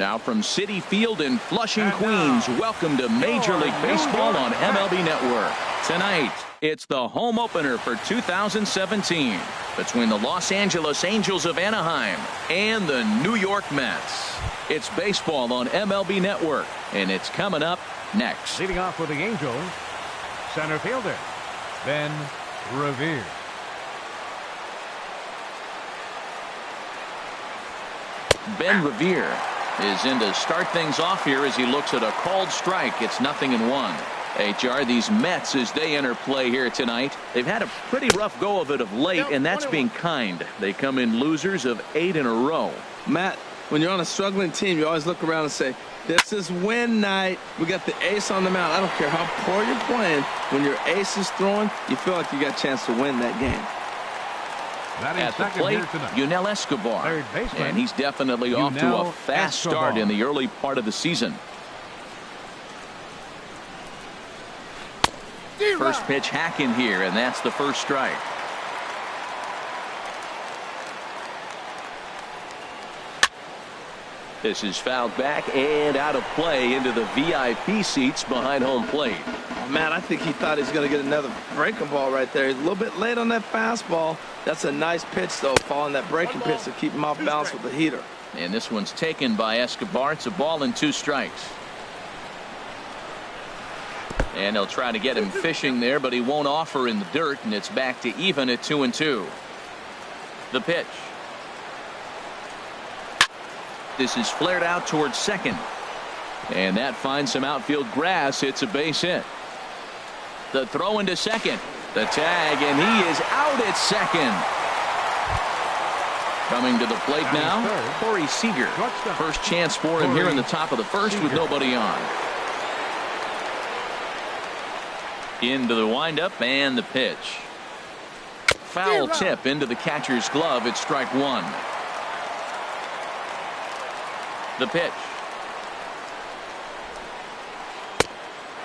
Now from Citi Field in Flushing, Queens, welcome to Major League Baseball on MLB Network. Tonight, it's the home opener for 2017 between the Los Angeles Angels of Anaheim and the New York Mets. It's baseball on MLB Network, and it's coming up next. Leading off with the Angels, center fielder, Ben Revere. Ben Revere is in to start things off here as he looks at a called strike. It's 0-1. HR, these Mets, as they enter play here tonight, they've had a pretty rough go of it of late, and that's being kind. They come in losers of 8 in a row. Matt, when you're on a struggling team, you always look around and say, this is win night. We got the ace on the mound. I don't care how poor you're playing. When your ace is throwing, you feel like you got a chance to win that game. At the plate, Yunel Escobar, and he's definitely off to a fast start in the early part of the season. First pitch hacking here, and that's the first strike. This is fouled back and out of play into the VIP seats behind home plate. Oh, man, I think he thought he was going to get another breaking ball right there. He's a little bit late on that fastball. That's a nice pitch, though, following that breaking pitch to keep him off balance with the heater. And this one's taken by Escobar. It's a ball and 2 strikes. And they'll try to get him fishing there, but he won't offer in the dirt, and it's back to even at 2-2. The pitch. This is flared out towards second. And that finds some outfield grass. It's a base hit. The throw into second. The tag, and he is out at second. Coming to the plate now, Corey Seager. First chance for him here in the top of the first with nobody on. Into the windup and the pitch. Foul tip into the catcher's glove. It's strike 1. The pitch.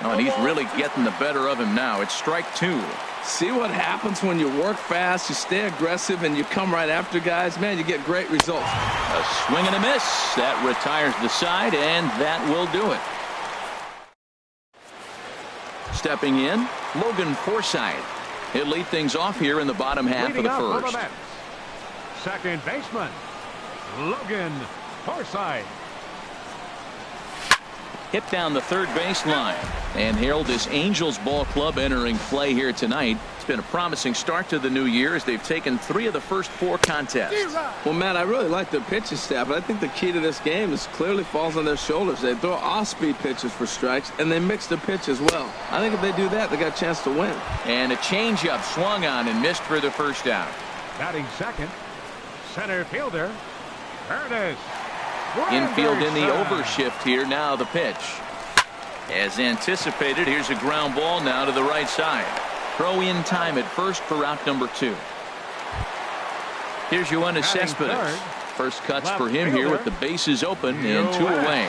Oh, and he's really getting the better of him now. It's strike 2. See what happens when you work fast, you stay aggressive, and you come right after guys? Man, you get great results. A swing and a miss. That retires the side, and that will do it. Stepping in, Logan Forsythe. He'll lead things off here in the bottom half of the first. Second baseman, Logan Forsythe. Hit down the third baseline. And Harold, this Angels ball club entering play here tonight. It's been a promising start to the new year as they've taken 3 of the first 4 contests. Well, Matt, I really like their pitching staff, but I think the key to this game is clearly falls on their shoulders. They throw off-speed pitches for strikes, and they mix the pitch as well. I think if they do that, they got a chance to win. And a changeup swung on and missed for the first out. Batting second, center fielder, Ernest. Infield in the overshift here. Now the pitch. As anticipated, here's a ground ball now to the right side. Throw in time at first for out number 2. Here's Yoenis Cespedes. First cuts for him here with the bases open and 2 away.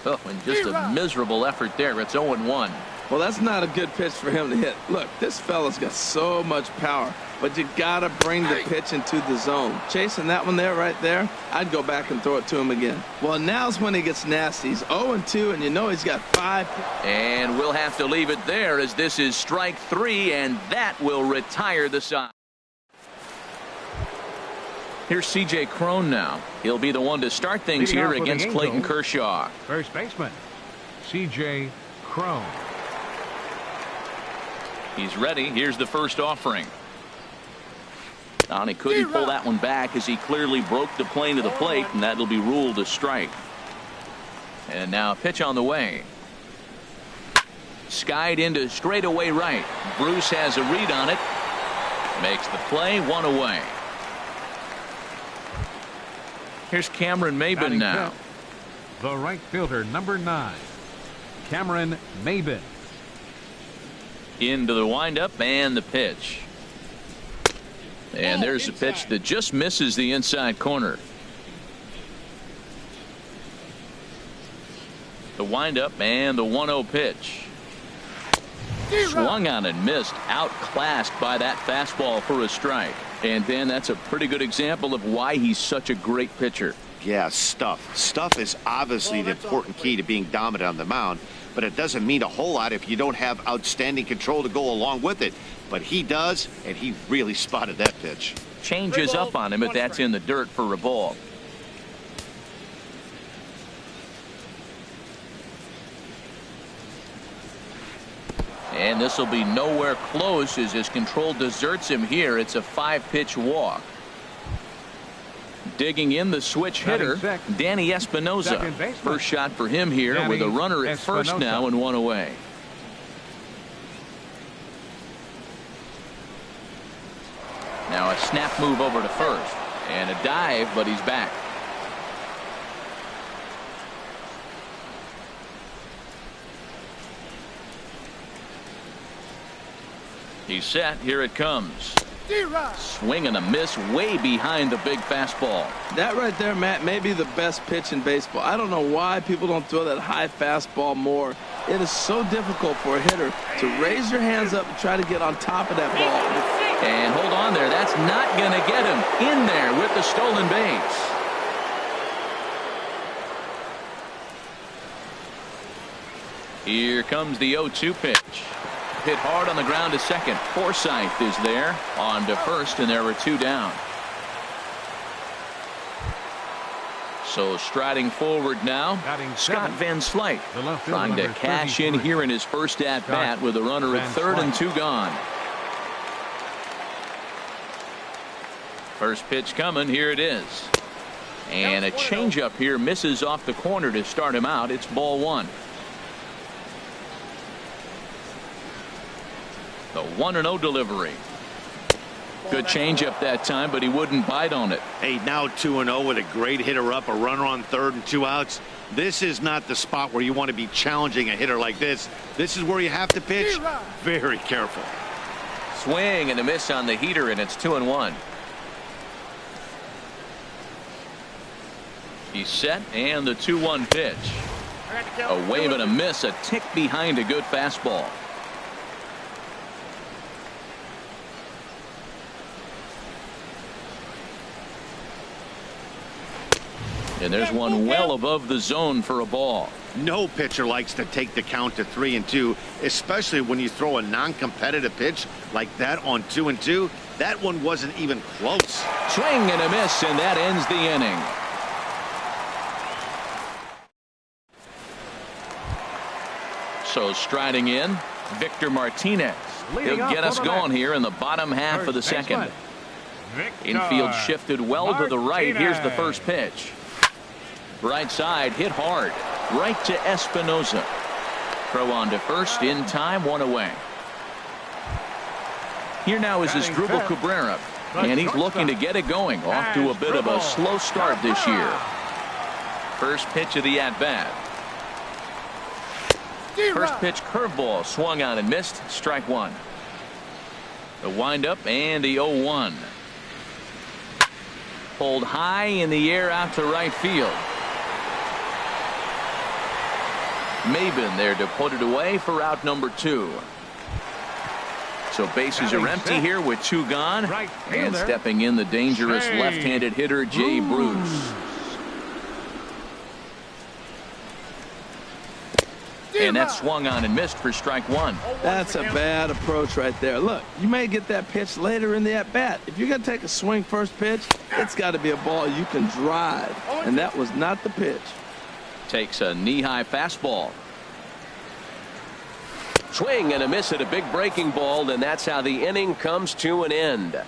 Oh, and just a miserable effort there. It's 0-1. Well, that's not a good pitch for him to hit. Look, this fella's got so much power, but you got to bring the pitch into the zone. Chasing that one there, right there, I'd go back and throw it to him again. Well, now's when he gets nasty. He's 0-2, and you know he's got 5. And we'll have to leave it there as this is strike 3, and that will retire the side. Here's C.J. Cron now. He'll be the one to start things here against Clayton Kershaw. First baseman, C.J. Cron. He's ready. Here's the first offering. And he couldn't pull that one back as he clearly broke the plane to the plate, and that'll be ruled a strike. And now a pitch on the way. Skied into straightaway right. Bruce has a read on it. Makes the play, 1 away. Here's Cameron Maybin now. The right fielder, number 9, Cameron Maybin. Into the windup and the pitch. And there's a pitch that just misses the inside corner. The windup and the 1-0 pitch. Swung on and missed, outclassed by that fastball for a strike. And then that's a pretty good example of why he's such a great pitcher. Yeah, stuff. Stuff is obviously the important key to being dominant on the mound, but it doesn't mean a whole lot if you don't have outstanding control to go along with it. But he does, and he really spotted that pitch. Changes up on him, but that's in the dirt for a ball. And this will be nowhere close as his control deserts him here. It's a 5-pitch walk. Digging in the switch hitter, Danny Espinosa. First shot for him here with a runner at first now and 1 away. Now a snap move over to first and a dive, but he's back. He's set. Here it comes. Swing and a miss way behind the big fastball. That right there, Matt, may be the best pitch in baseball. I don't know why people don't throw that high fastball more. It is so difficult for a hitter to raise your hands up and try to get on top of that ball. And hold on there. That's not going to get him in there with the stolen base. Here comes the 0-2 pitch. Hit hard on the ground to second. Forsythe is there on to first, and there were 2 down. So striding forward now, Scott Van Slyke trying to cash in here in his first at bat with a runner at third and 2 gone. First pitch coming. Here it is. And a changeup here misses off the corner to start him out. It's ball 1. The 1-0 delivery. Good changeup that time, but he wouldn't bite on it. Hey, now 2-0 with a great hitter up, a runner on third and 2 outs. This is not the spot where you want to be challenging a hitter like this. This is where you have to pitch very careful. Swing and a miss on the heater, and it's 2-1. He's set, and the 2-1 pitch. A wave and a miss, a tick behind a good fastball. And there's one well above the zone for a ball. No pitcher likes to take the count to 3-2, especially when you throw a non-competitive pitch like that on 2-2. That one wasn't even close. Swing and a miss, and that ends the inning. So striding in, Victor Martinez. He'll get us going here in the bottom half of the second. Infield shifted well to the right. Here's the first pitch. Right side hit hard right to Espinosa. Throw on to first in time, 1 away. Here now is Asdrubal Cabrera, and he's looking to get it going. Off to a bit of a slow start this year. First pitch of the at-bat. First pitch curveball swung on and missed. Strike 1. The windup and the 0-1. Pulled high in the air out to right field. Maben there to put it away for out number 2. So bases are empty here with 2 gone. And stepping in the dangerous left-handed hitter Jay Bruce. And that swung on and missed for strike 1. That's a bad approach right there. Look, you may get that pitch later in the at-bat. If you're going to take a swing first pitch, it's got to be a ball you can drive. And that was not the pitch. Takes a knee-high fastball. Swing and a miss at a big breaking ball, and that's how the inning comes to an end.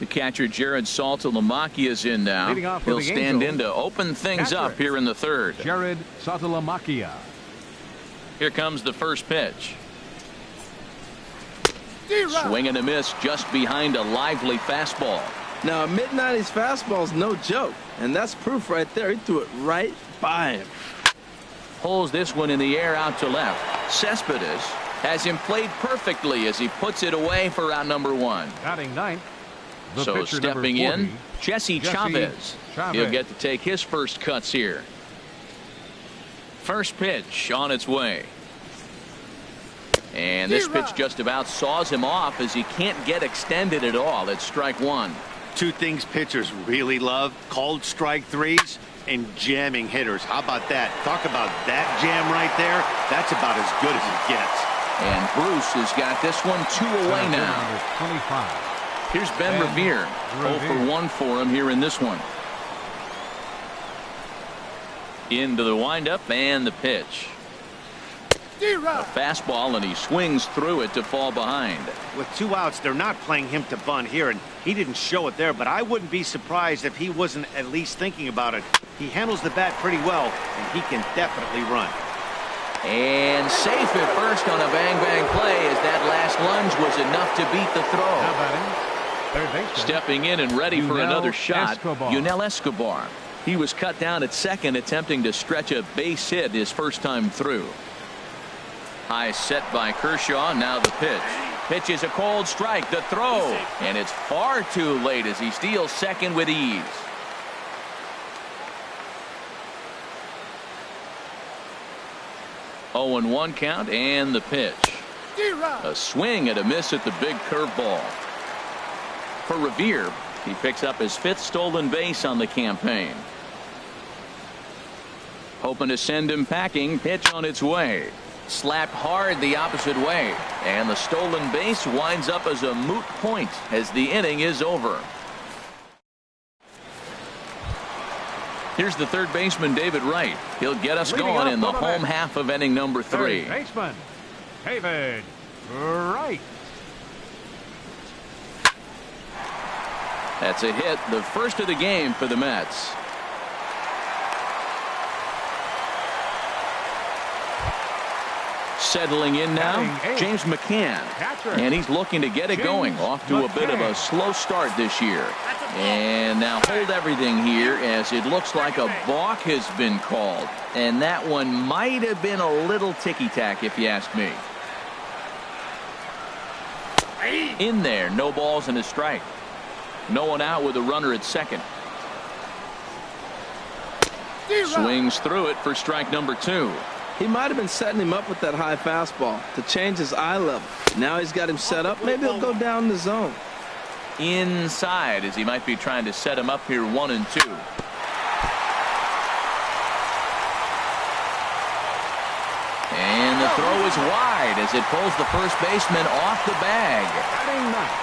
The catcher Jared Saltalamacchia is in now. He'll stand in to open things up here in the third. Jared Saltalamacchia. Here comes the first pitch. Swing and a miss just behind a lively fastball. Now a mid-90s fastball is no joke, and that's proof right there. He threw it right by him. Pulls this one in the air out to left. Cespedes has him played perfectly as he puts it away for out number 1. Batting ninth. So stepping in, Jesse Chavez. He'll get to take his first cuts here. First pitch on its way. And this pitch just about saws him off as he can't get extended at all. It's strike one. Two things pitchers really love: called strike threes and jamming hitters. How about that? Talk about that jam right there. That's about as good as it gets. And Bruce has got this one 2 away now. 25. Here's Ben Revere. 0 for 1 for him here in this one. Into the windup and the pitch. A fastball, and he swings through it to fall behind. With 2 outs, they're not playing him to bunt here, and he didn't show it there, but I wouldn't be surprised if he wasn't at least thinking about it. He handles the bat pretty well, and he can definitely run. And safe at first on a bang-bang play, as that last lunge was enough to beat the throw. Now batting, third baseman. Stepping in and ready for another shot, Escobar. Yunel Escobar. He was cut down at second, attempting to stretch a base hit his first time through. High set by Kershaw. Now the pitch. Pitch is a cold strike. The throw. And it's far too late as he steals second with ease. Oh, and 1 count, and the pitch. A swing and a miss at the big curveball. For Revere, he picks up his 5th stolen base on the campaign. Hoping to send him packing. Pitch on its way. Slapped hard the opposite way, and the stolen base winds up as a moot point as the inning is over. Here's the third baseman, David Wright. He'll get us going in the home half of inning number 3. Third baseman, David Wright. That's a hit, the first of the game for the Mets. Settling in now, James McCann, and he's looking to get it going. Off to a bit of a slow start this year. And now hold everything here, as it looks like a balk has been called, and that one might have been a little ticky-tack if you ask me. In there, no balls and a strike. No one out with a runner at second. Swings through it for strike number 2. He might have been setting him up with that high fastball to change his eye level. Now he's got him set up. Maybe he'll go down the zone. Inside, as he might be trying to set him up here 1 and 2. And the throw is wide as it pulls the first baseman off the bag. Batting ninth.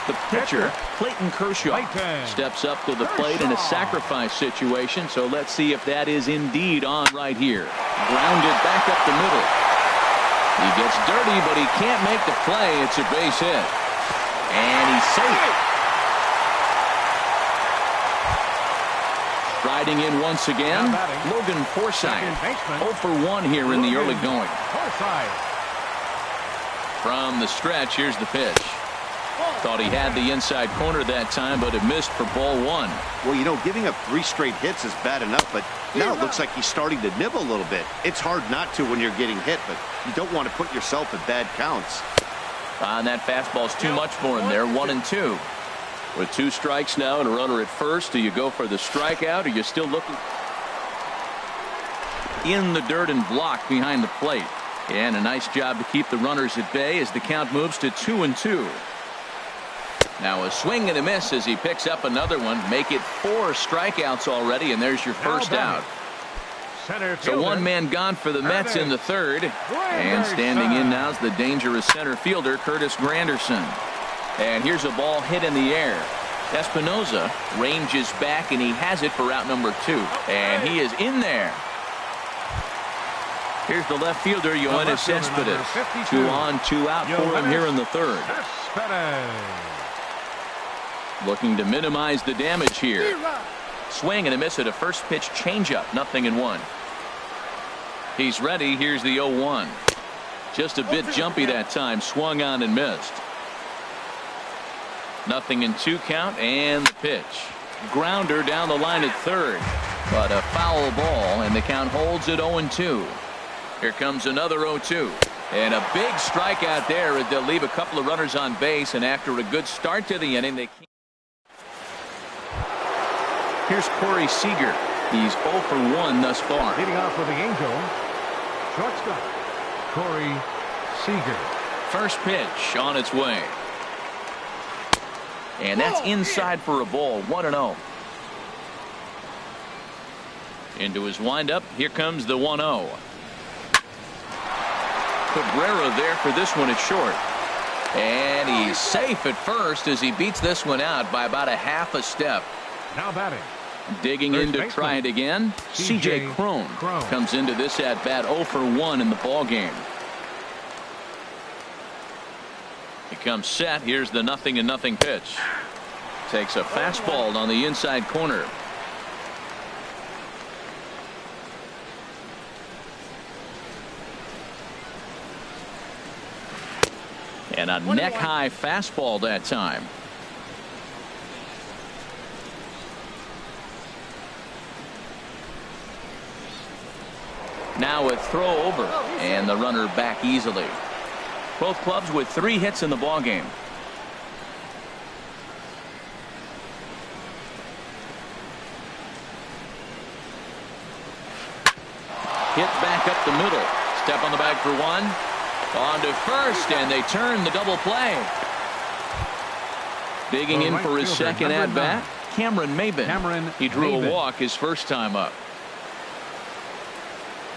The pitcher, Clayton Kershaw, steps up to the plate in a sacrifice situation, so let's see if that is indeed on right here. Grounded back up the middle. He gets dirty, but he can't make the play. It's a base hit. And he's safe. Striding in once again, Logan Forsythe. 0 for 1 here in the early going. From the stretch, here's the pitch. Thought he had the inside corner that time, but it missed for ball 1. Well, you know, giving up 3 straight hits is bad enough, but now it looks like he's starting to nibble a little bit. It's hard not to when you're getting hit, but you don't want to put yourself in bad counts. And that fastball's too much for him there. 1 and 2. With 2 strikes now and a runner at first, do you go for the strikeout, or you still looking in the dirt and block behind the plate? And a nice job to keep the runners at bay as the count moves to 2 and 2. Now a swing and a miss as he picks up another one. Make it 4 strikeouts already, and there's your first out. So 1 man gone for the Mets in the 3rd. And standing in now is the dangerous center fielder, Curtis Granderson. And here's a ball hit in the air. Espinoza ranges back, and he has it for out number 2. And he is in there. Here's the left fielder, Yoenis Cespedes. 2 on, 2 out for him here in the 3rd. Looking to minimize the damage here. Swing and a miss at a first pitch changeup. 0-1. He's ready. Here's the 0-1. Just a bit jumpy that time. Swung on and missed. 0-2 count, and the pitch. Grounder down the line at 3rd. But a foul ball, and the count holds at 0-2. Here comes another 0-2. And a big strikeout there. They'll leave a couple of runners on base, and after a good start to the inning, they can't. Here's Corey Seager. He's 0 for 1 thus far. Leading off for the Angels, shortstop Corey Seager. First pitch on its way. And that's inside for a ball. 1-0. Into his windup. Here comes the 1-0. Cabrera there for this one. It's short. And he's safe at first as he beats this one out by about a half a step. Now batting. Digging in to try it again. C.J. Cron comes into this at bat 0 for 1 in the ball game. He comes set. Here's the 0-0 pitch. Takes a fastball on the inside corner. And a neck-high fastball that time. Now a throw over, and the runner back easily. Both clubs with 3 hits in the ballgame. Hit back up the middle. Step on the bag for 1. On to first, and they turn the double play. Digging in for his second at-bat, Cameron Maybin. He drew a walk his first time up.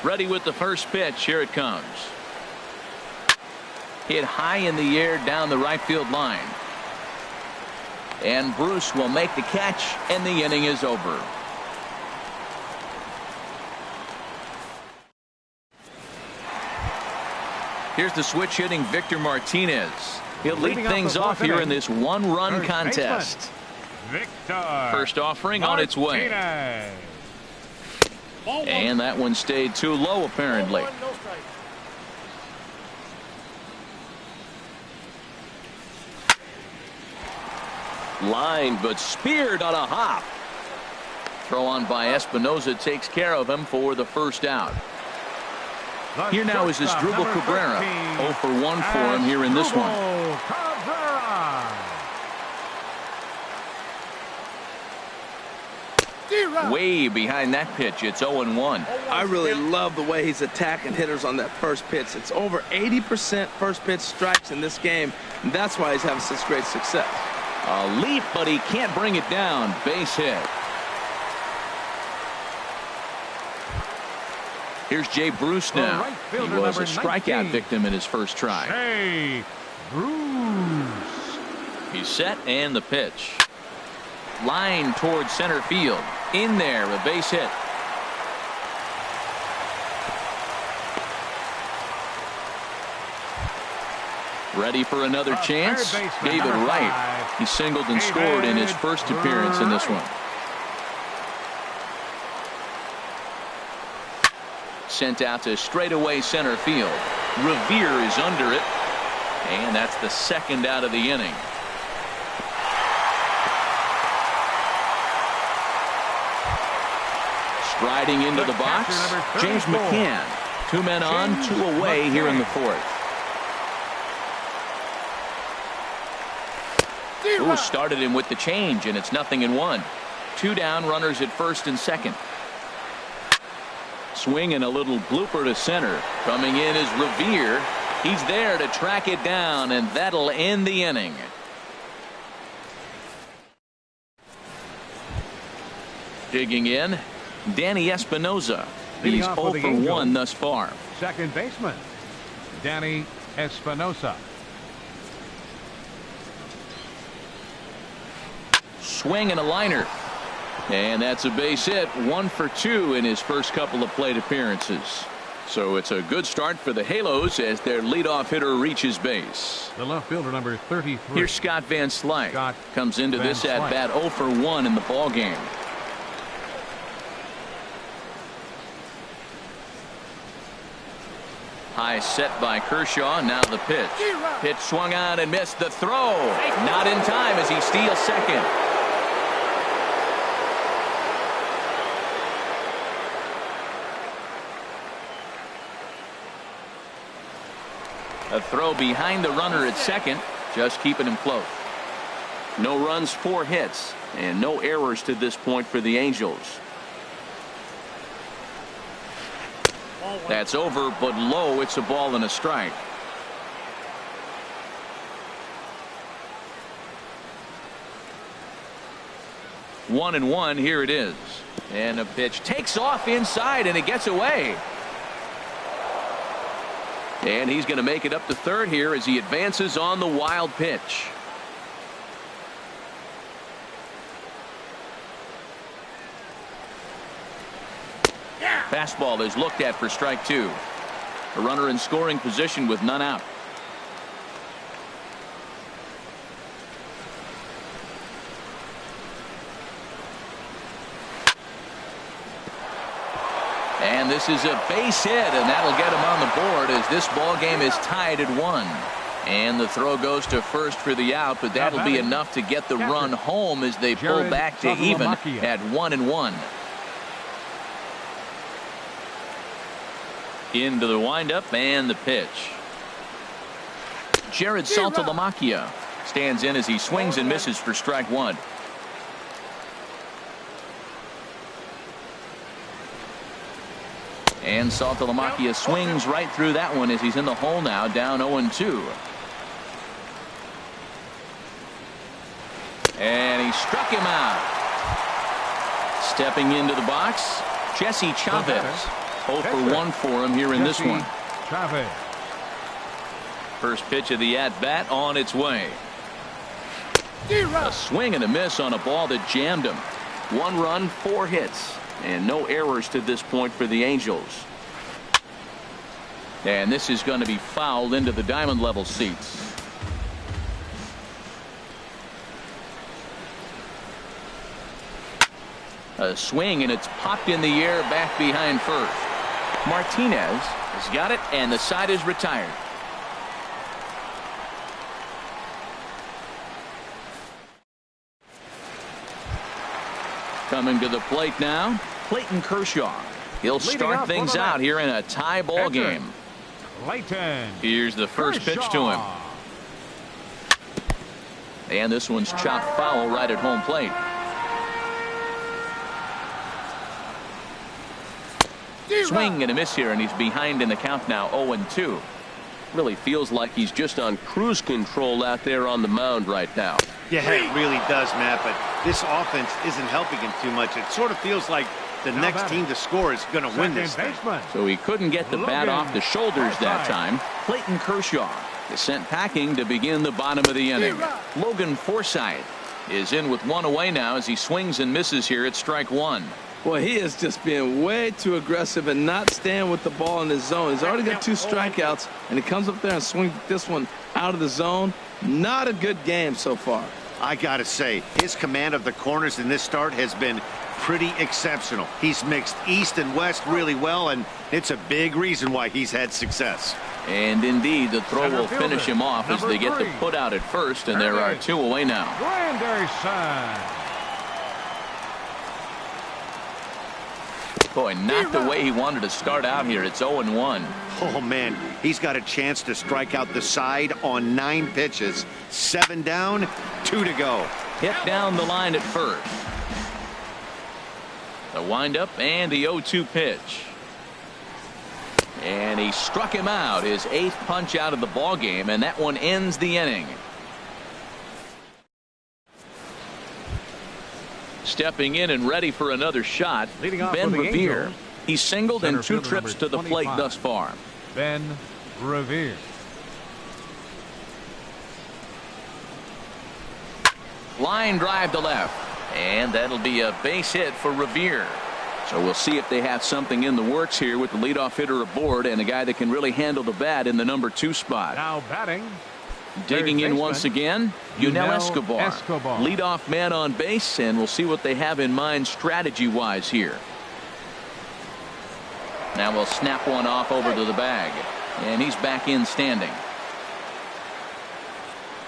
Ready with the first pitch. Here it comes. Hit high in the air down the right field line. And Bruce will make the catch, and the inning is over. Here's the switch hitting Victor Martinez. He'll lead things off here in this 1-run contest. Victor. First offering on its way. And that one stayed too low apparently. Line but speared on a hop. Throw on by Espinosa takes care of him for the first out. Here now is Asdrubal Cabrera. 0 for 1 for him here in this one. Way behind that pitch. It's 0-1. I really love the way he's attacking hitters on that first pitch. It's over 80% first pitch strikes in this game, and that's why he's having such great success. A leap, but he can't bring it down. Base hit. Here's Jay Bruce now. He was a strikeout victim in his first try. Jay Bruce. He's set, and the pitch. Line towards center field. In there, a base hit. Ready for another chance? Gave it right. He singled and scored in his first appearance in this one. Sent out to straightaway center field. Revere is under it. And that's the second out of the inning. Striding into the box, James McCann. 2 men on, 2 away here in the 4th. Ooh, started him with the change, and it's 0-1. 2 down, runners at first and second. Swing and a little blooper to center. Coming in is Revere. He's there to track it down, and that'll end the inning. Digging in, Danny Espinosa. He's 0 for 1 thus far. Second baseman, Danny Espinosa. Swing and a liner. And that's a base hit. 1 for 2 in his first couple of plate appearances. So it's a good start for the Halos as their leadoff hitter reaches base. The left fielder, number 33. Here's Scott Van Slyke. Scott comes into this at bat 0 for 1 in the ball game. High set by Kershaw. Now the pitch. Pitch swung on and missed. The throw. Not in time as he steals second. A throw behind the runner at second, just keeping him close. No runs, 4 hits, and no errors to this point for the Angels. That's over, but low. It's a ball and a strike. 1-1. Here it is. And a pitch takes off inside, and it gets away. And he's going to make it up to third here as he advances on the wild pitch. Fastball is looked at for strike two. A runner in scoring position with none out. And this is a base hit, and that'll get him on the board as this ball game is tied at 1. And the throw goes to first for the out, but that'll be enough to get the run home as they pull back to even at 1-1. Into the windup and the pitch. Jared Saltalamacchia stands in as he swings and misses for strike one. And Saltalamacchia swings right through that one as he's in the hole now, down 0-2. And he struck him out. Stepping into the box, Jesse Chavez. 0 for 1 for him here in this one. First pitch of the at-bat on its way. A swing and a miss on a ball that jammed him. 1 run, 4 hits, and no errors to this point for the Angels. And this is going to be fouled into the diamond level seats. A swing, and it's popped in the air back behind first. Martinez has got it, and the side is retired. Coming to the plate now, Clayton Kershaw. He'll start things out here in a tie ball game. Here's the first pitch to him. And this one's chopped foul right at home plate. Swing and a miss here, and he's behind in the count now, 0-2. Really feels like he's just on cruise control out there on the mound right now. Yeah, it really does, Matt, but this offense isn't helping him too much. It sort of feels like the next team to score is going to win this thing. So he couldn't get the bat off the shoulders that time. Clayton Kershaw is sent packing to begin the bottom of the inning. Logan Forsythe is in with 1 away now as he swings and misses here at strike 1. Well, he is just being way too aggressive and not staying with the ball in his zone. He's already got 2 strikeouts, and he comes up there and swings this one out of the zone. Not a good game so far. I got to say, his command of the corners in this start has been pretty exceptional. He's mixed east and west really well, and it's a big reason why he's had success. And indeed, the throw will finish him off as they get the put out at first, and there are 2 away now. Boy, not the way he wanted to start out here. It's 0-1. Oh, man, he's got a chance to strike out the side on 9 pitches. 7 down, 2 to go. Hit down the line at first. The windup and the 0-2 pitch. And he struck him out, his 8th punch out of the ball game, and that one ends the inning. Stepping in and ready for another shot, Ben Revere. He's singled in 2 trips to the plate thus far. Ben Revere. Line drive to left, and that'll be a base hit for Revere. So we'll see if they have something in the works here with the leadoff hitter aboard and a guy that can really handle the bat in the number 2 spot. Now batting. Digging in once again, Yunel Escobar. Leadoff man on base, and we'll see what they have in mind strategy-wise here. Now we'll snap one off over to the bag, and he's back in standing.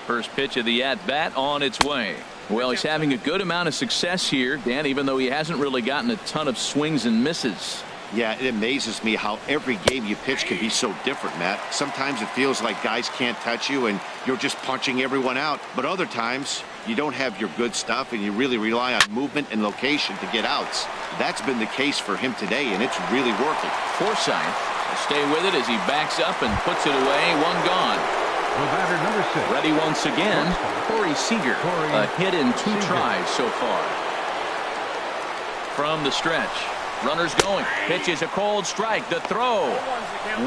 First pitch of the at-bat on its way. Well, he's having a good amount of success here, Dan, even though he hasn't really gotten a ton of swings and misses. Yeah, it amazes me how every game you pitch can be so different, Matt. Sometimes it feels like guys can't touch you and you're just punching everyone out. But other times you don't have your good stuff and you really rely on movement and location to get outs. That's been the case for him today, and it's really working. Forsythe will stay with it as he backs up and puts it away. 1 gone. Batter number 6. Ready once again, Corey Seager. A hit in 2 tries so far. from the stretch. Runners going. Pitch is a cold strike. The throw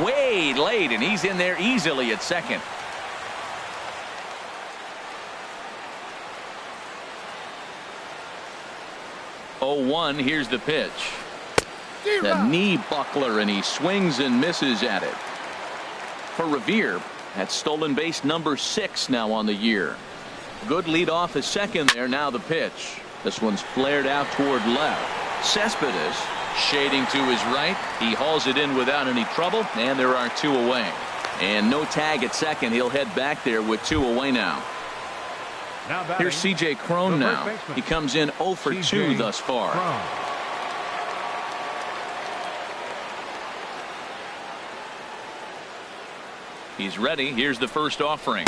way late, and he's in there easily at second. Oh, 1. Here's the pitch. The knee buckler, and he swings and misses at it. For Revere, that's stolen base number 6 now on the year. Good lead off at second there. Now the pitch. This one's flared out toward left. Cespedes shading to his right. He hauls it in without any trouble, and there are 2 away. And no tag at second. He'll head back there with 2 away now. Here's C.J. Cron now. He comes in 0 for 2 thus far. He's ready. Here's the first offering.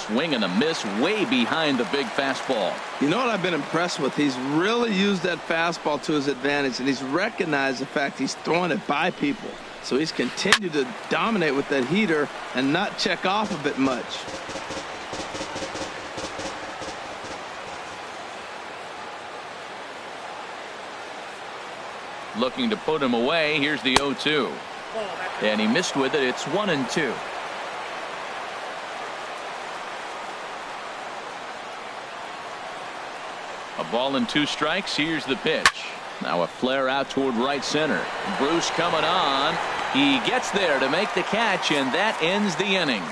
Swing and a miss way behind the big fastball. You know what I've been impressed with? He's really used that fastball to his advantage, and he's recognized the fact he's throwing it by people. So he's continued to dominate with that heater and not check off of it much. Looking to put him away. Here's the 0-2. And he missed with it. It's 1-2. A ball and 2 strikes. Here's the pitch. Now a flare out toward right center. Bruce coming on. He gets there to make the catch, and that ends the inning.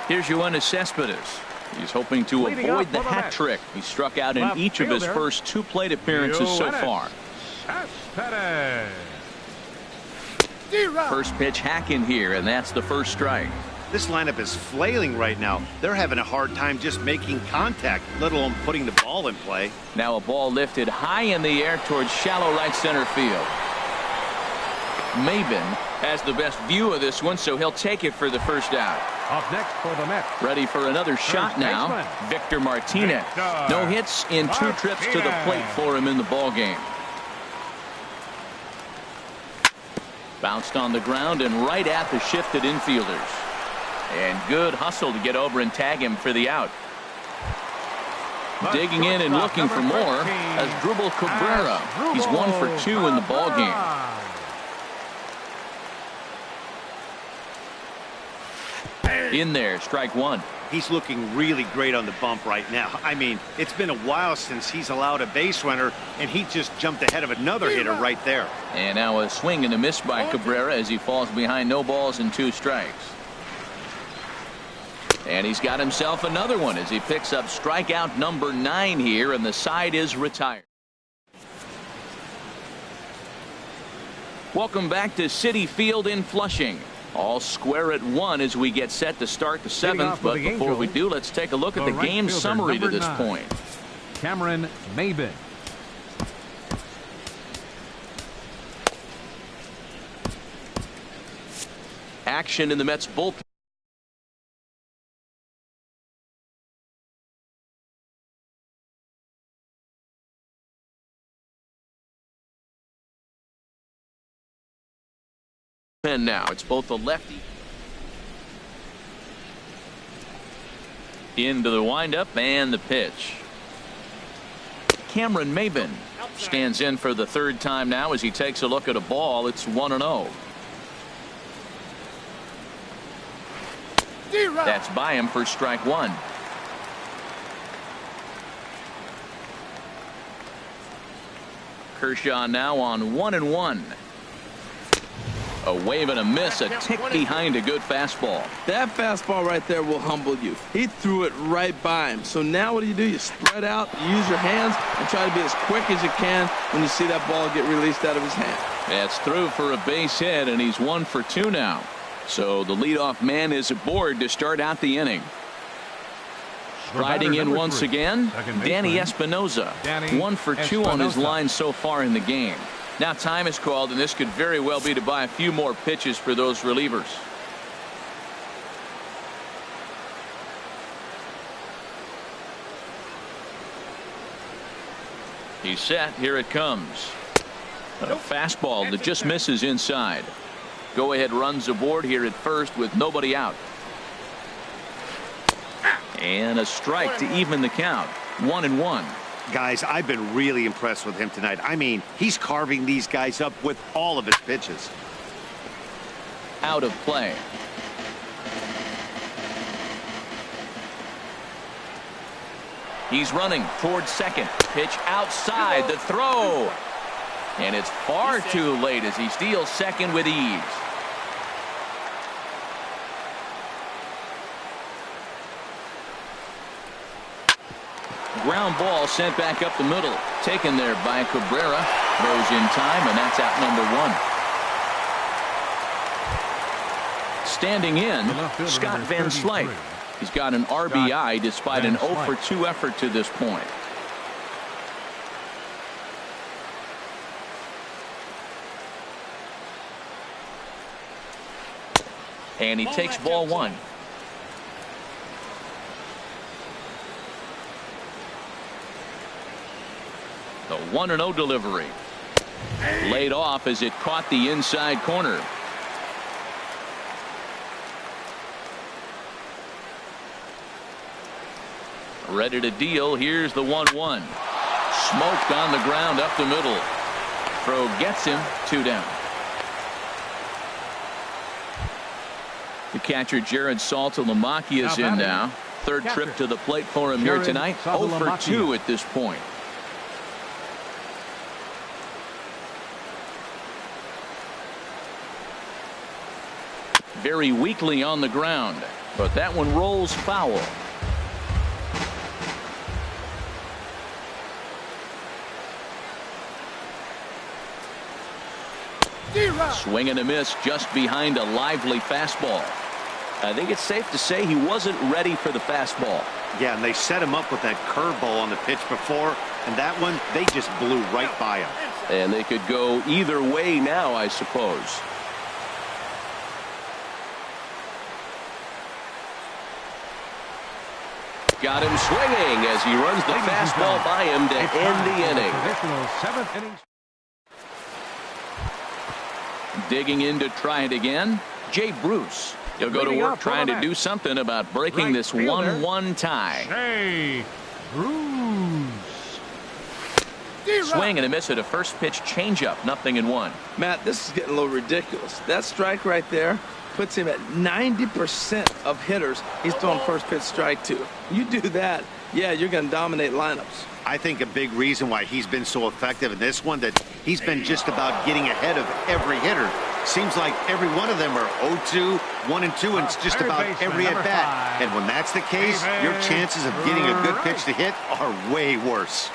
Here's Yoenis Cespedes. He's hoping to avoid the hat trick. He struck out in each of his first 2 plate appearances so far. First pitch hack in here, and that's the first strike. This lineup is flailing right now. They're having a hard time just making contact, let alone putting the ball in play. Now a ball lifted high in the air towards shallow right center field. Maben has the best view of this one, so he'll take it for the first out. Up next for the Mets. Ready for another shot now. Victor Martinez. No hits in 2 trips to the plate for him in the ball game. Bounced on the ground and right at the shifted infielders. And good hustle to get over and tag him for the out. Digging in and looking for more as Drupal Cabrera. He's 1 for 2 in the ball game. In there, strike 1. He's looking really great on the bump right now. I mean, it's been a while since he's allowed a base runner, and he just jumped ahead of another hitter right there. And now a swing and a miss by Cabrera as he falls behind no balls and 2 strikes. And he's got himself another one as he picks up strikeout number 9 here, and the side is retired. Welcome back to Citi Field in Flushing. All square at 1 as we get set to start the 7th. But before we do, let's take a look at the game summary to this point. Cameron Maben. Action in the Mets bullpen. Now it's both the lefty into the windup and the pitch. Cameron Maben stands in for the 3rd time now as he takes a look at a ball. It's 1-0. That's by him for strike 1. Kershaw now on 1-1. A wave and a miss, a tick behind a good fastball. That fastball right there will humble you. He threw it right by him. So now what do? You spread out, you use your hands, and try to be as quick as you can when you see that ball get released out of his hand. That's through for a base hit, and he's 1 for 2 now. So the leadoff man is aboard to start out the inning. Riding in once again, Danny Espinosa. 1 for 2 on his line so far in the game. Now time is called, and this could very well be to buy a few more pitches for those relievers. He's set. Here it comes. A fastball that just misses inside. Go ahead runs aboard here at first with nobody out. And a strike to even the count. 1-1. Guys, I've been really impressed with him tonight. I mean, he's carving these guys up with all of his pitches. Out of play. He's running towards second. Pitch outside. The throw. And it's far too late as he steals second with ease. Ground ball sent back up the middle. Taken there by Cabrera. Throws in time, and that's out number 1. Standing in, Scott Van Slyke. He's got an RBI despite an 0-for-2 effort to this point. And he takes ball 1. The 1-0 delivery. Laid off as it caught the inside corner. Ready to deal. Here's the 1-1. Smoked on the ground up the middle. Throw gets him. 2 down. The catcher Jared Saltalamacchia is in now. Third trip to the plate for him here tonight. 0-for-2 at this point. Very weakly on the ground, but that one rolls foul. Swing and a miss just behind a lively fastball. I think it's safe to say he wasn't ready for the fastball. Yeah, and they set him up with that curveball on the pitch before, and that one, they just blew right by him. And they could go either way now, I suppose. Got him swinging as he runs the fastball by him to end the inning. Traditional 7th inning. Digging in to try it again, Jay Bruce. He'll go to work trying to do something about breaking this 1-1 tie. Jay Bruce. Swing and a miss at a first pitch changeup. 0-1. Matt, this is getting a little ridiculous. That strike right there puts him at 90% of hitters he's throwing first pitch strike to. You do that, yeah, you're going to dominate lineups. I think a big reason why he's been so effective in this one, that he's been just about getting ahead of every hitter. Seems like every one of them are 0-2, 1-2, and it's just about every at-bat. And when that's the case, your chances of getting a good pitch to hit are way worse.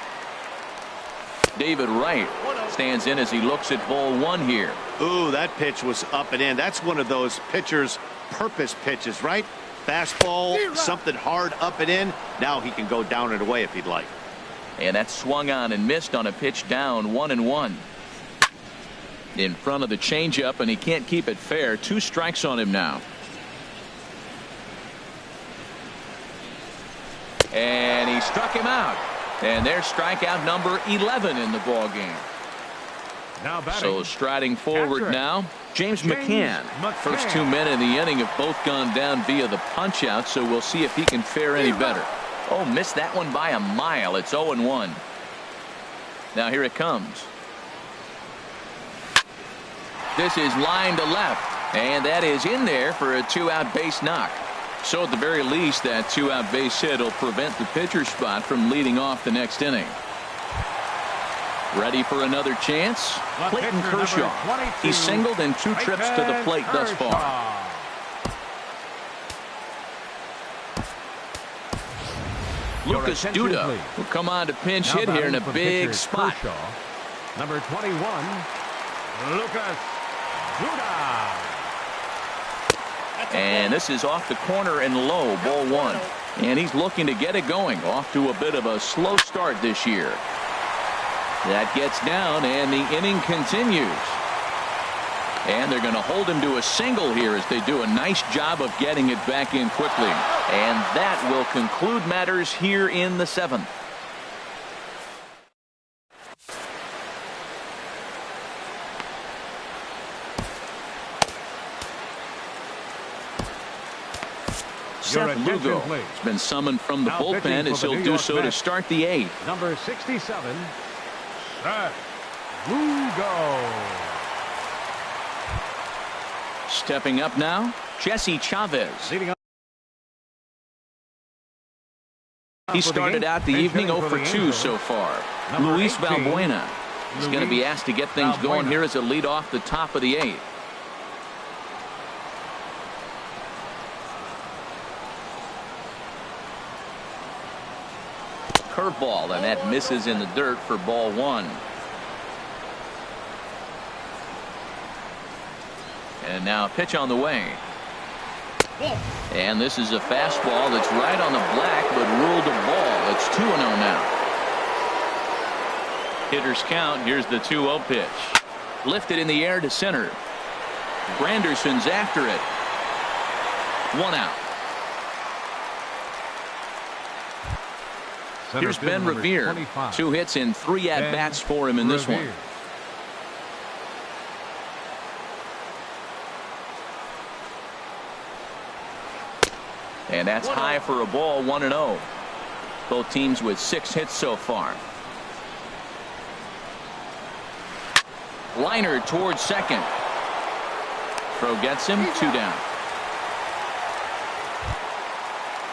David Wright stands in as he looks at ball 1 here. Ooh, that pitch was up and in. That's one of those pitcher's purpose pitches, right? Fastball, something hard up and in. Now he can go down and away if he'd like. And that swung on and missed on a pitch down. 1-1. In front of the changeup, and he can't keep it fair. 2 strikes on him now. And he struck him out. And there's strikeout number 11 in the ball game. Now batting, so striding forward catcher, now, James McCann. First 2 men in the inning have both gone down via the punch out, so we'll see if he can fare any better. Oh, missed that one by a mile. It's 0-1. Now here it comes. This is line to left, and that is in there for a 2-out base knock. So at the very least, that 2-out base hit will prevent the pitcher spot from leading off the next inning. Ready for another chance? Clayton Kershaw. He's singled in 2 trips to the plate thus far. Lucas Duda will come on to pinch hit here in a big spot. Number 21, Lucas Duda. And this is off the corner and low, ball 1. And he's looking to get it going. Off to a bit of a slow start this year. That gets down, and the inning continues. And they're going to hold him to a single here as they do a nice job of getting it back in quickly. And that will conclude matters here in the 7th. Seth Lugo has been summoned from the bullpen as he'll do so to start the 8th. Number 67, Seth Lugo. Stepping up now, Jesse Chavez. He started out the evening 0 for 2 so far. Luis Valbuena is going to be asked to get things going here as a lead off the top of the 8th. Curveball, and that misses in the dirt for ball 1. And now a pitch on the way. And this is a fastball that's right on the black, but ruled a ball. It's 2-0 now. Hitters count. Here's the 2-0 pitch. Lifted in the air to center. Granderson's after it. 1 out. Here's Ben Revere. 2 hits and 3 at-bats for him in this one. And that's high for a ball, 1-0. Both teams with 6 hits so far. Liner towards second. Throw gets him, 2 down.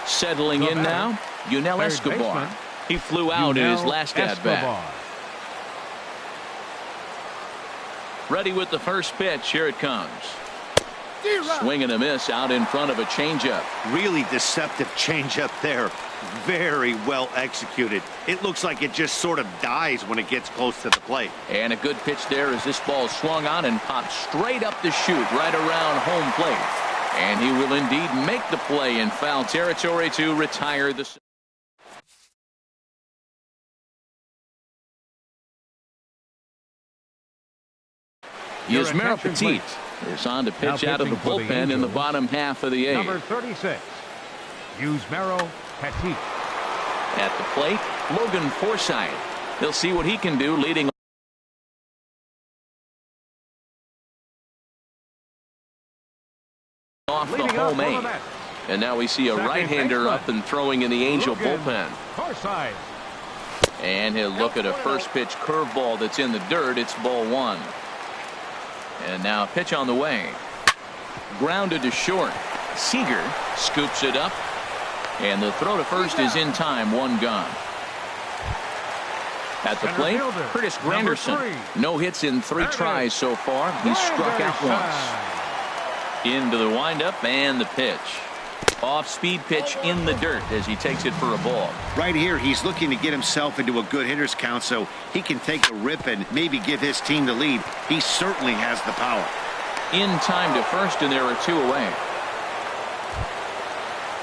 Settling in now, Yunel Escobar. He flew out in his last at-bat. Ready with the first pitch. Here it comes. Swing and a miss out in front of a changeup. Really deceptive changeup there. Very well executed. It looks like it just sort of dies when it gets close to the plate. And a good pitch there as this ball swung on and popped straight up the chute right around home plate. And he will indeed make the play in foul territory to retire the... Yusmeiro Petit is on to pitch out of the bullpen in the bottom half of the 8th. Number 36, Yusmeiro Petit. At the plate, Logan Forsythe. He'll see what he can do leading off the home 8th. And now we see a right-hander up and throwing in the Angel bullpen. And he'll look at a first pitch curveball that's in the dirt. It's ball 1. And now a pitch on the way. Grounded to short. Seager scoops it up. And the throw to first is in time. 1 gone. At the plate, Curtis Granderson. No hits in 3 tries so far. He's struck out once. Into the windup and the pitch. Off-speed pitch in the dirt as he takes it for a ball. Right here, he's looking to get himself into a good hitter's count so he can take a rip and maybe give his team the lead. He certainly has the power. In time to first, and there are 2 away.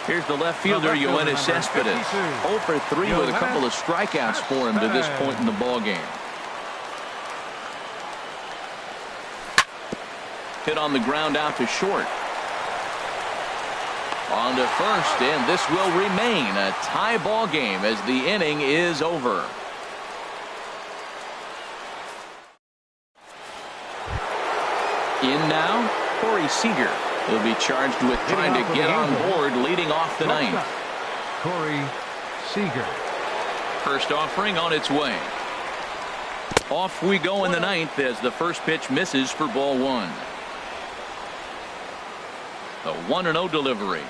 Here's the left fielder, Yoenis Cespedes. 0 for 3 with a couple of strikeouts for him to this point in the ball game. Hit on the ground out to short. On to first, and this will remain a tie ball game as the inning is over. In now, Corey Seager. He'll be charged with trying to get on board leading off the 9th. Corey Seager. First offering on its way. Off we go in the 9th as the first pitch misses for ball 1. A 1-0 delivery.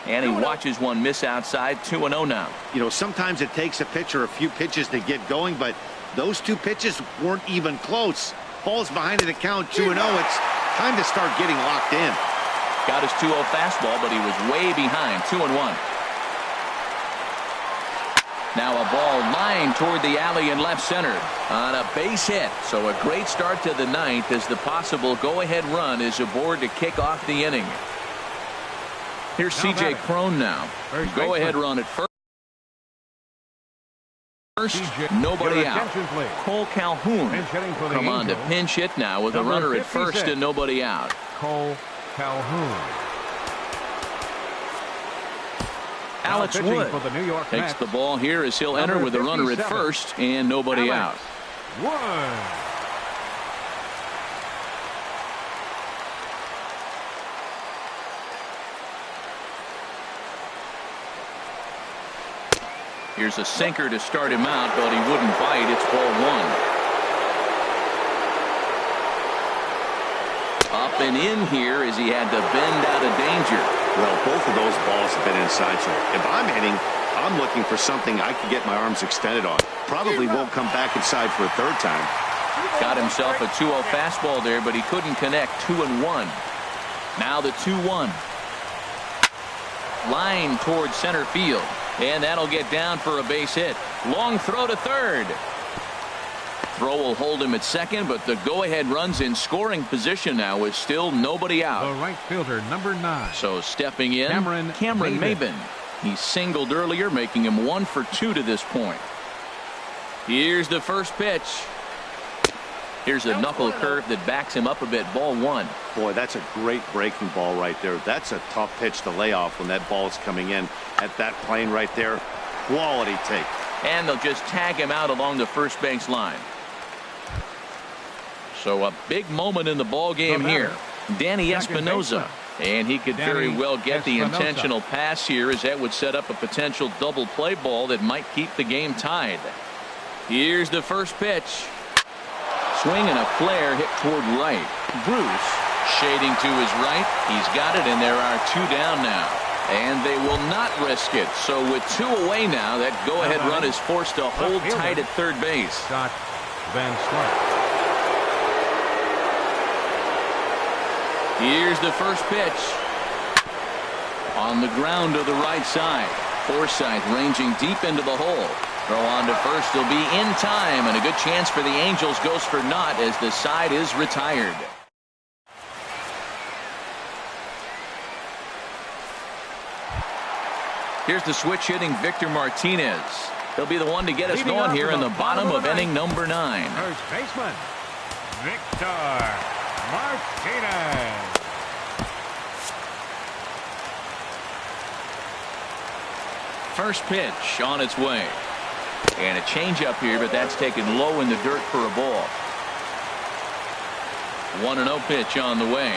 And he watches one miss outside. 2-0 now. You know, sometimes it takes a pitcher a few pitches to get going, but those 2 pitches weren't even close. Falls behind in the count. 2-0. It's time to start getting locked in. Got his 2-0 fastball, but he was way behind. 2-1. Now a ball lined toward the alley in left center on a base hit. So a great start to the 9th as the possible go-ahead run is aboard to kick off the inning. Here's C.J. Cron now. Go-ahead run at first. Nobody out. Cole Calhoun come on to pinch hit now with a runner at first and nobody out. Cole Calhoun. Alex Wood takes the ball here as he'll enter with a runner at first and nobody out. Here's a sinker to start him out, but he wouldn't bite. It's ball one. Up and in here as he had to bend out of danger. Well, both of those balls have been inside, so if I'm hitting, I'm looking for something I can get my arms extended on. Probably won't come back inside for a third time. Got himself a 2-0 fastball there, but he couldn't connect. 2-1. Now the 2-1. Line towards center field. And that'll get down for a base hit. Long throw to third. Throw will hold him at second, but the go-ahead run's in scoring position now with still nobody out. The right fielder, number 9. So stepping in, Cameron Maven. He singled earlier, making him 1 for 2 to this point. Here's the first pitch. Here's a knuckle curve that backs him up a bit. Ball one. Boy, that's a great breaking ball right there. That's a tough pitch to lay off when that ball is coming in at that plane right there. Quality take. And they'll just tag him out along the first base line. So a big moment in the ball game here. Danny Espinoza. And he could very well get the intentional pass here, as that would set up a potential double play ball that might keep the game tied. Here's the first pitch. Swing and a flare hit toward right. Bruce shading to his right. He's got it, and there are 2 down now. And they will not risk it. So with 2 away now, that go-ahead run is forced to hold tight at third base. Scott Van Smart. Here's the first pitch. On the ground to the right side. Forsythe ranging deep into the hole. Throw on to first will be in time, and a good chance for the Angels goes for naught as the side is retired. Here's the switch hitting Victor Martinez. He'll be the one to get us going here in the bottom of inning number 9. First baseman, Victor Martinez. First pitch on its way. And a changeup here, but that's taken low in the dirt for a ball. 1-0 pitch on the way.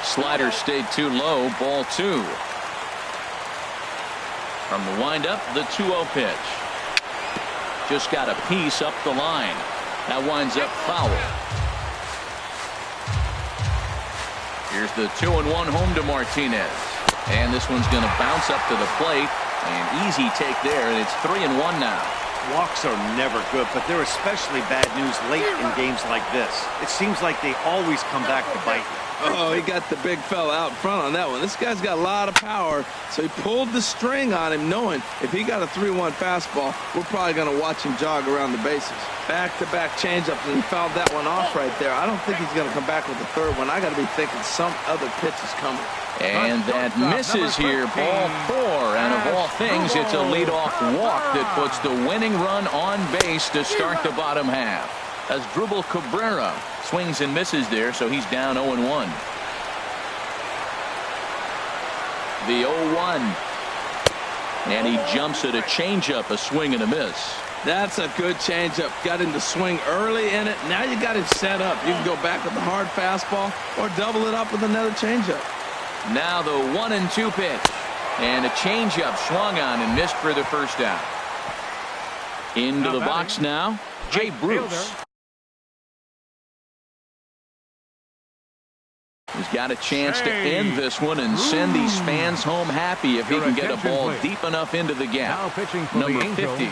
Slider stayed too low. Ball 2. From the windup, the 2-0 pitch. Just got a piece up the line. That winds up foul. Here's the 2-1 home to Martinez. And this one's going to bounce up to the plate. An easy take there, and it's 3-1 now. Walks are never good, but they're especially bad news late in games like this. It seems like they always come back to bite you. Oh, he got the big fella out front on that one. This guy's got a lot of power, so he pulled the string on him, knowing if he got a 3-1 fastball, we're probably going to watch him jog around the bases. Back-to-back changeups, and he fouled that one off right there. I don't think he's going to come back with the third one. I got to be thinking some other pitch is coming. And that misses here. Ball 4. And of all things, it's a leadoff walk that puts the winning run on base to start the bottom half. As Drupal Cabrera swings and misses there, so he's down 0-1. The 0-1. And he jumps at a changeup, a swing and a miss. That's a good changeup. Got him to swing early in it. Now you got him set up. You can go back with the hard fastball or double it up with another changeup. Now the 1-2 pitch. And a changeup swung on and missed for the first out. Into the box now, Jay Bruce. He's got a chance to end this one and send these fans home happy if he can get a ball deep enough into the gap. Number 50.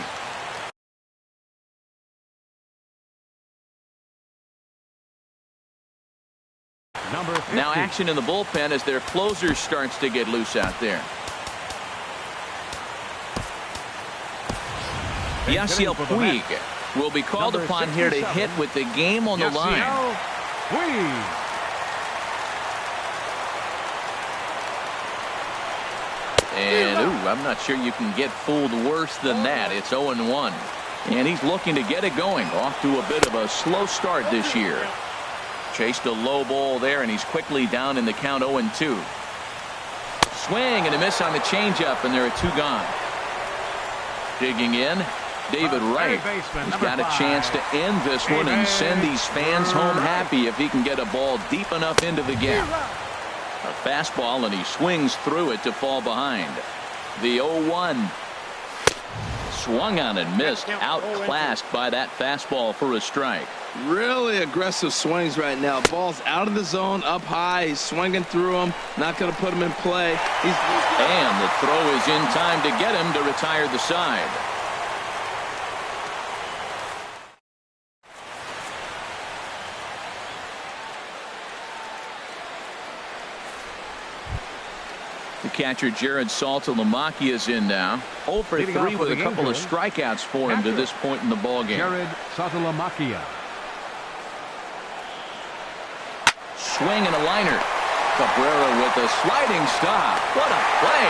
Now action in the bullpen as their closer starts to get loose out there. Yasiel Puig will be called upon here to hit with the game on the line. And, I'm not sure you can get fooled worse than that. It's 0-1. And he's looking to get it going. Off to a bit of a slow start this year. Chased a low ball there, and he's quickly down in the count 0-2. Swing and a miss on the changeup, and there are 2 gone. Digging in, David Wright. He's got a chance to end this one and send these fans home happy if he can get a ball deep enough into the gap. A fastball, and he swings through it to fall behind. The 0-1. Swung on and missed. Outclassed by that fastball for a strike. Really aggressive swings right now. Ball's out of the zone, up high. He's swinging through them. Not going to put him in play. And the throw is in time to get him to retire the side. The catcher Jared Saltalamacchia is in now. 0 for 3 with a couple of strikeouts for him to this point in the ballgame. Jared Saltalamacchia. Swing and a liner. Cabrera with a sliding stop. What a play.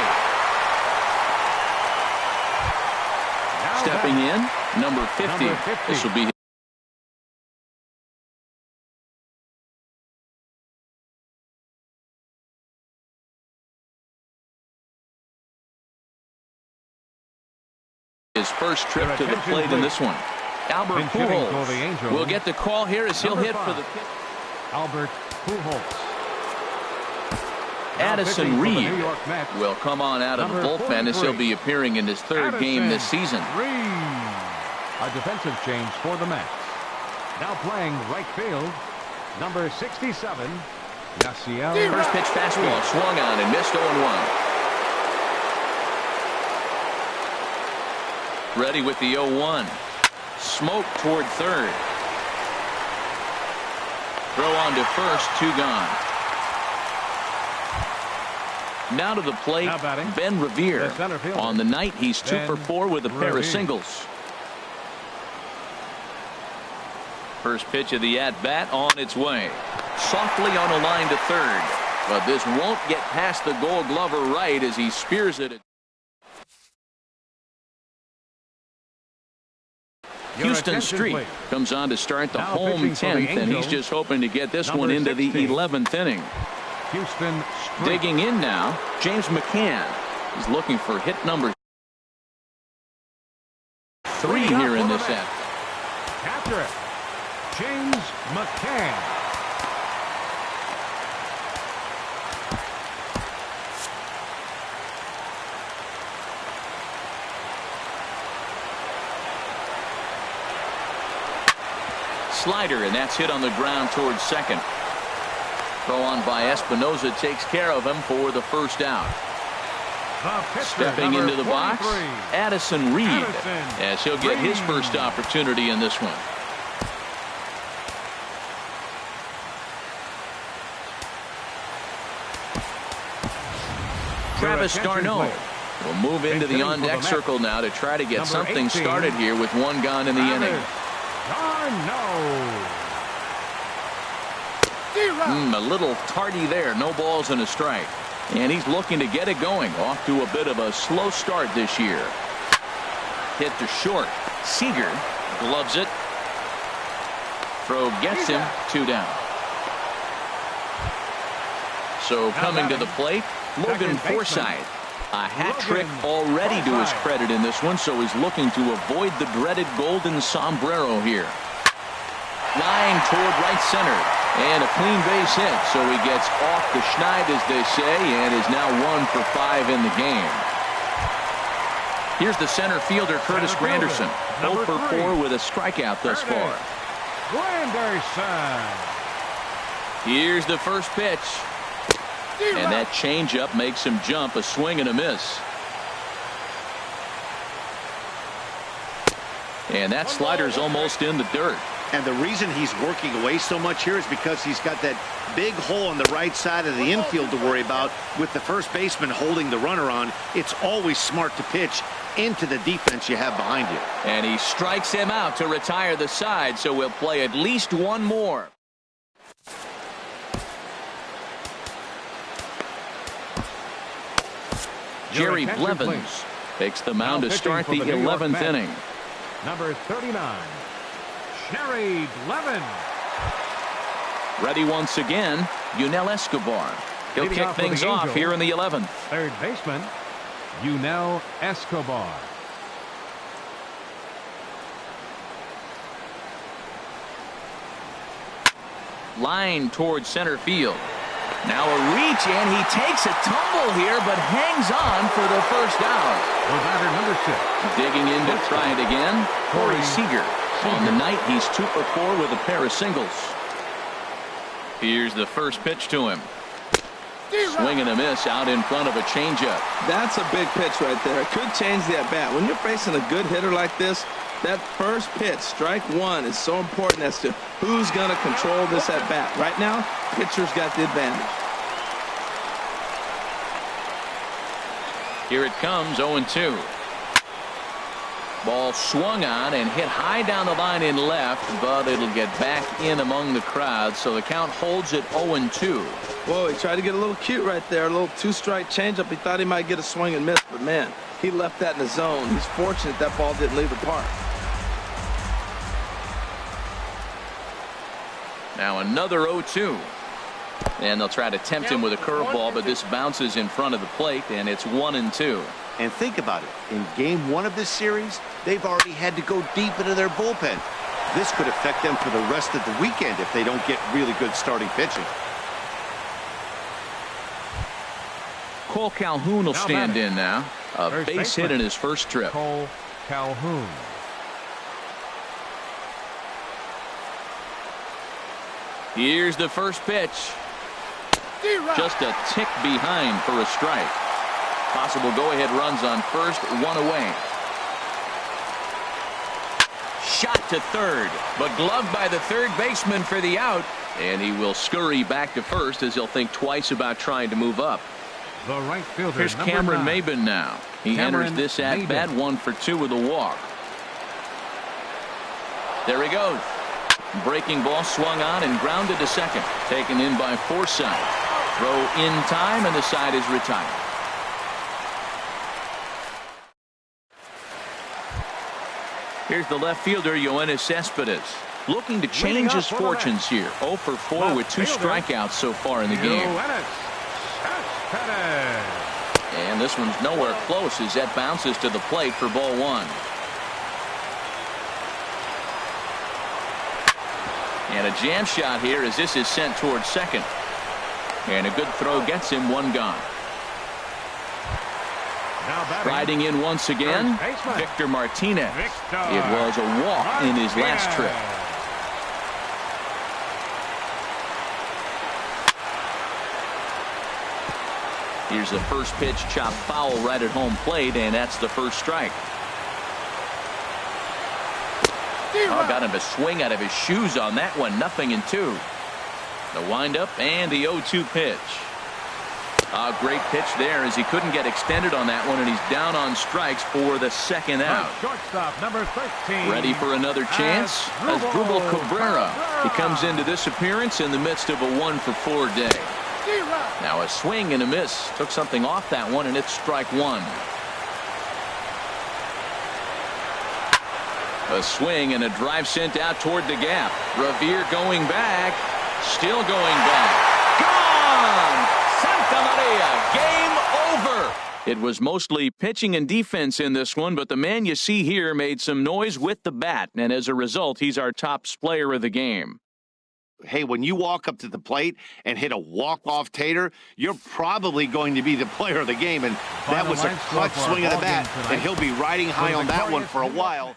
Now Stepping in, number 50. This will be his first trip to the plate in this one. Albert Pujols will get the call here as he'll hit for the pitch. Albert Pujols. Addison Reed will come on out of the bullpen as he'll be appearing in his third game this season. A defensive change for the Mets. Now playing right field, number 67, Yasiel. First pitch fastball swung on and missed 0-1. Ready with the 0-1. Smoke toward third. Throw on to first, 2 gone. Now to the plate, Ben Revere. On the night, he's 2 for 4 with a pair of singles. First pitch of the at-bat on its way. Softly on a line to third. But this won't get past the Gold Glover right as he spears it. Houston Street comes on to start the home 10th, and he's just hoping to get this one into the 11th inning. Houston Street. Digging in now, James McCann. He's looking for hit number 3 here in this set. After it, James McCann. Slider, and that's hit on the ground towards second. Throw on by Espinosa takes care of him for the first out. Stepping into the box, Addison Reed, as he'll get his first opportunity in this one. Travis d'Arnaud will move into the on-deck circle now to try to get something started here with 1 gone in the inning. A little tardy there. No balls and a strike. And he's looking to get it going. Off to a bit of a slow start this year. Hit to short. Seager gloves it. Throw gets him. 2 down. So coming to the plate, Logan Forsythe. A hat trick already to his credit in this one, so he's looking to avoid the dreaded golden sombrero here. Line toward right center, and a clean base hit, so he gets off the schneid, as they say, and is now 1 for 5 in the game. Here's the center fielder, Curtis Granderson, 0 for 4 with a strikeout thus far. Granderson. Here's the first pitch. And that changeup makes him jump, a swing and a miss. And that slider's almost in the dirt. And the reason he's working away so much here is because he's got that big hole on the right side of the infield to worry about. With the first baseman holding the runner on, it's always smart to pitch into the defense you have behind you. And he strikes him out to retire the side, so we'll play at least 1 more. Jerry Blevins takes the mound to start the 11th inning. Number 39, Jerry Blevins. Ready once again, Yunel Escobar. He'll kick things off here in the 11th. Third baseman, Yunel Escobar. Line towards center field. Now a reach, and he takes a tumble here, but hangs on for the first down. The batter, number 6. Digging in to try it again, Corey Seager. On the night, he's 2 for 4 with a pair of singles. Here's the first pitch to him. Swing and a miss out in front of a changeup. That's a big pitch right there. It could change the at-bat. When you're facing a good hitter like this, that first pitch, strike one, is so important as to who's going to control this at-bat. Right now, pitcher's got the advantage. Here it comes, 0-2. Ball swung on and hit high down the line in left, but it'll get back in among the crowd, so the count holds at 0-2. Whoa, he tried to get a little cute right there, a little two-strike changeup. He thought he might get a swing and miss, but man, he left that in the zone. He's fortunate that ball didn't leave the park. Now another 0-2. And they'll try to tempt him with a curveball, but this bounces in front of the plate, and it's 1-2. And think about it. In game 1 of this series, they've already had to go deep into their bullpen. This could affect them for the rest of the weekend if they don't get really good starting pitching. Cole Calhoun will stand in now. A First base baseman. hit in his first trip. Cole Calhoun. Here's the first pitch. Just a tick behind for a strike. Possible go-ahead runs on first, 1 away. Shot to third, but gloved by the third baseman for the out. And he will scurry back to first as he'll think twice about trying to move up. The right fielder. Here's number Cameron 9. Maben now. He Cameron enters this at-bat, Maben. 1 for 2 with a walk. There he goes. Breaking ball swung on and grounded to second. Taken in by Forsythe. Throw in time, and the side is retired. Here's the left fielder, Yoenis Cespedes. Looking to change his fortunes here. 0 for 4 with 2 strikeouts so far in the game. Yoenis Cespedes. And this one's nowhere close as that bounces to the plate for ball 1. And a jam shot here as this is sent towards second. And a good throw gets him, 1 gone. Now batting. Riding in once again, First baseman. Victor Martinez. Victor It was a walk in his last trip. Here's the first pitch, chopped foul right at home plate, and that's the first strike. Oh, got him to swing out of his shoes on that one. 0-2. The windup and the 0-2 pitch. A great pitch there as he couldn't get extended on that one, and he's down on strikes for the second out. Shortstop number 13. Ready for another chance? Asdrubal Cabrera. He comes into this appearance in the midst of a 1 for 4 day. Now a swing and a miss. Took something off that one, and it's strike 1. A swing and a drive sent out toward the gap. Revere going back. Still going back. Gone! Santa Maria, game over. It was mostly pitching and defense in this one, but the man you see here made some noise with the bat, and as a result, he's our top player of the game. Hey, when you walk up to the plate and hit a walk-off tater, you're probably going to be the player of the game, and that was a clutch swing of the bat, and he'll be riding high on that one for a while.